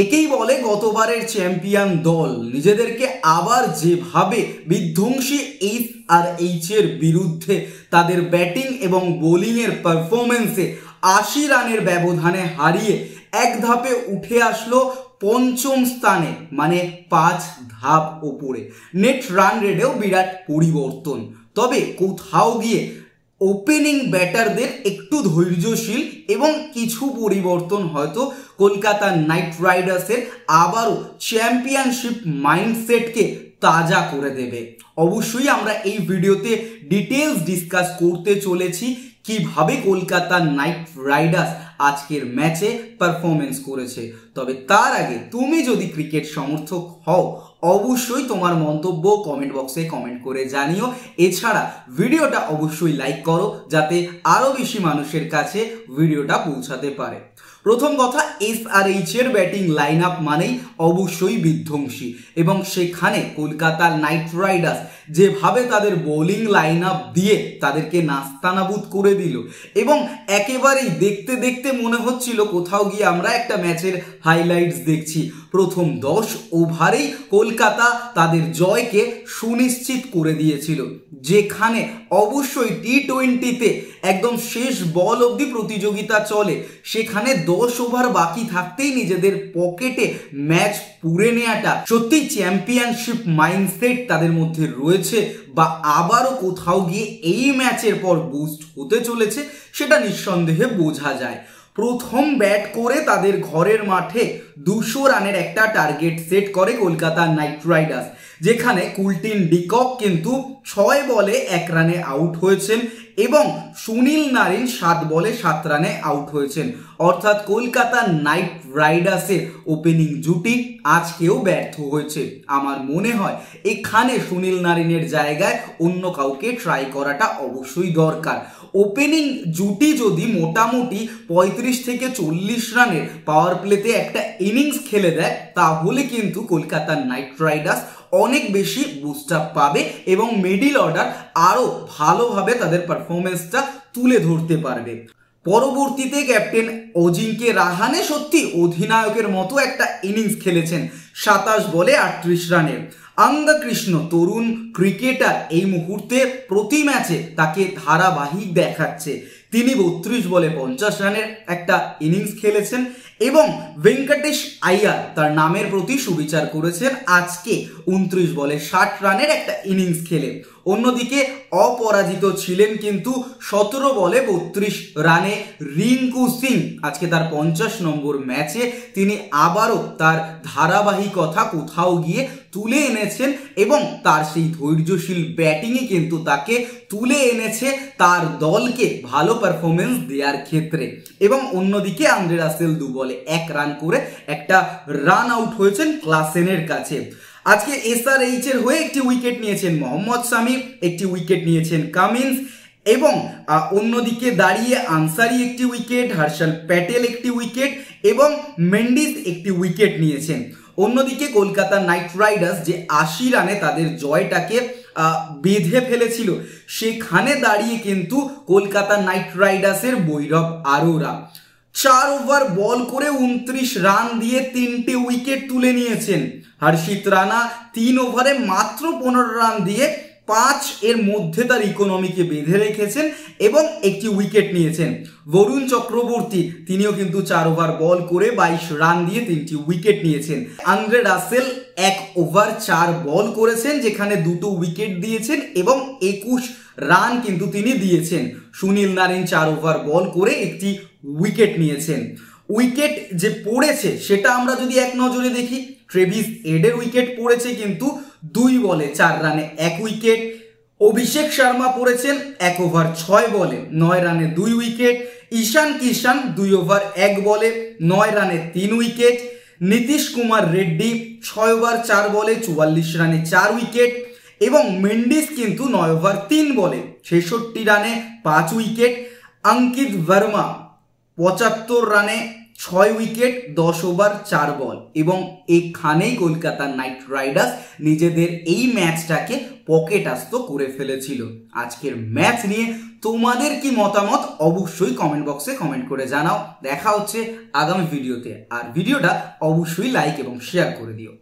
একেই বলে গতবারের চ্যাম্পিয়ন দল নিজেদেরকে আবার যেভাবে বিধ্বংসী SRH এর বিরুদ্ধে তাদের ব্যাটিং এবং বোলিংয়ের পারফরমেন্সে ৮০ রানের ব্যবধানে হারিয়ে এক ধাপে উঠে আসলো পঞ্চম স্থানে, মানে ৫ ধাপ ওপরে। নেট রান রেটেও বিরাট পরিবর্তন। তবে কোথাও গিয়ে ওপেনিং ব্যাটারদের একটু ধৈর্যশীল এবং কিছু পরিবর্তন হয়তো কলকাতা নাইট রাইডার্সের আবারও চ্যাম্পিয়নশিপ মাইন্ডসেটকে তাজা করে দেবে। অবশ্যই আমরা এই ভিডিওতে ডিটেলস ডিসকাস করতে চলেছি কিভাবে কলকাতা নাইট রাইডার্স আজকের ম্যাচে পারফরমেন্স করেছে। তবে তার আগে তুমি যদি ক্রিকেট সমর্থক হও অবশ্যই তোমার মন্তব্য কমেন্ট বক্সে কমেন্ট করে জানিও। এছাড়া ভিডিওটা অবশ্যই লাইক করো যাতে আরও বেশি মানুষের কাছে ভিডিওটা পৌঁছাতে পারে। প্রথম কথা, SRH এর ব্যাটিং লাইন আপ মানেই অবশ্যই বিধ্বংসী এবং সেখানে কলকাতা নাইট রাইডার্স যেভাবে তাদের বোলিং লাইন আপ দিয়ে তাদেরকে নাস্তানাবুদ করে দিল এবং একেবারেই দেখতে দেখতে মনে হচ্ছিল কোথাও গিয়ে আমরা একটা ম্যাচের হাইলাইটস দেখছি। প্রথম 10 ওভারেই কলকাতা তাদের জয়কে সুনিশ্চিত করে দিয়েছিল, যেখানে অবশ্যই T20-তে একদম শেষ বল অবধি প্রতিযোগিতা চলে, সেখানে 10 ওভার বাকি থাকতেই নিজেদের পকেটে ম্যাচ পুরে নেওয়াটা সত্যি চ্যাম্পিয়নশিপ মাইন্ডসেট তাদের মধ্যে রয়েছে বা আবারও কোথাও গিয়ে এই ম্যাচের পর বুস্ট হতে চলেছে সেটা নিঃসন্দেহে বোঝা যায়। প্রথম ব্যাট করে তাদের ঘরের মাঠে 200 রানের একটা টার্গেট সেট করে কলকাতা নাইট রাইডার্স, যেখানে কুলটিন ডিকক কিন্তু 6 বলে 1 রানে আউট হয়েছেন এবং সুনীল নারিন 7 বলে 7 রানে আউট হয়েছেন। অর্থাৎ কলকাতা নাইট রাইডার্সের ওপেনিং জুটি আজকেও ব্যর্থ হয়েছে। আমার মনে হয় এখানে সুনীল নারিনের জায়গায় অন্য কাউকে ট্রাই করাটা অবশ্যই দরকার। ওপেনিং জুটি যদি মোটামুটি 35 থেকে 40 রানের পাওয়ার প্লেতে একটা ইনিংস খেলে দেয় তাহলে কিন্তু কলকাতা নাইট রাইডার্স অনেক বেশি বুস্ট আপ পাবে এবং মিডল অর্ডার আরও ভালোভাবে তাদের পারফরমেন্সটা তুলে ধরতে পারবে। পরবর্তীতে ক্যাপ্টেন অজিঙ্কে রাহানে সত্যি অধিনায়কের মতো একটা ইনিংস খেলেছেন, 27 বলে 38 রানের। আঙ্গা কৃষ্ণ তরুণ ক্রিকেটার এই মুহূর্তে প্রতি ম্যাচে তাকে ধারাবাহিক দেখাচ্ছে। তিনি 32 বলে 50 রানের একটা ইনিংস খেলেছেন এবং ভেঙ্কটেশ আইয়ার তার নামের প্রতি সুবিচার করেছেন আজকে 29 বলে 60 রানের একটা ইনিংস খেলে। অন্যদিকে অপরাজিত ছিলেন কিন্তু 17 বলে 32 রানে রিঙ্কু সিং। আজকে তার 50 নম্বর ম্যাচে তিনি আবারও তার ধারাবাহিকতা কোথাও গিয়ে তুলে এনেছেন এবং তার সেই ধৈর্যশীল ব্যাটিংই কিন্তু তাকে তুলে এনেছে তার দলকে ভালো পারফরমেন্স দেওয়ার ক্ষেত্রে। এবং অন্যদিকে আন্দ্রে রাসেল 2 বলে 1 রান করে একটা রান আউট হয়েছেন ক্লাসেনের কাছে। আজকে SRH এর হয়ে একটি উইকেট নিয়েছেন মোহাম্মদ শামি, একটি উইকেট নিয়েছেন কামিন্স এবং অন্যদিকে দাঁড়িয়ে আনসারি একটি উইকেট, হর্ষল প্যাটেল একটি উইকেট এবং মেন্ডিস একটি উইকেট নিয়েছেন। অন্যদিকে কলকাতা নাইট রাইডার্স যে 80 রানে তাদের জয়টাকে বেঁধে ফেলেছিল সেখানে দাঁড়িয়ে কিন্তু কলকাতা নাইট রাইডার্সের বৈরব আরোরা 4 ওভার বল করে 29 রান দিয়ে 3টে উইকেট তুলে নিয়েছেন। হর্ষিত রানা 3 ওভারে মাত্র 15 রান দিয়ে 5 এর মধ্যে তার ইকোনমিকে বেঁধে রেখেছেন এবং একটি উইকেট নিয়েছেন। বরুণ চক্রবর্তী তিনিও কিন্তু 4 ওভার বল করে 22 রান দিয়ে 3টি উইকেট নিয়েছেন। আন্দ্রে রাসেল 1 ওভার 4 বল করেছেন যেখানে 2টো উইকেট দিয়েছেন এবং 21 রান কিন্তু তিনি দিয়েছেন। সুনীল নারিন 4 ওভার বল করে একটি উইকেট নিয়েছেন। উইকেট যে পড়েছে সেটা আমরা যদি এক নজরে দেখি, ট্রেভিস হেডের উইকেট পড়েছে কিন্তু 2 বলে 4 রানে 1 উইকেট। অভিষেক শর্মা পড়েছেন 1 ওভার 6 বলে 9 রানে 2 উইকেট। ঈশান কিষান 2 ওভার 1 বলে 9 রানে 3 উইকেট। নীতিশ কুমার রেড্ডি 6 ওভার 4 বলে 44 রানে 4 উইকেট এবং মেন্ডিস কিন্তু 9 ওভার 3 বলে 66 রানে 5 উইকেট। অঙ্কিত ভার্মা 75 রানে 6 উইকেট 10 ওভার 4 বল, এবং এখানেই কলকাতা নাইট রাইডার্স নিজেদের এই ম্যাচটাকে পকেটস্থ করে ফেলেছিল। আজকের ম্যাচ নিয়ে তোমাদের কি মতামত অবশ্যই কমেন্ট বক্সে কমেন্ট করে জানাও। দেখা হচ্ছে আগামী ভিডিওতে, আর ভিডিওটা অবশ্যই লাইক এবং শেয়ার করে দিও।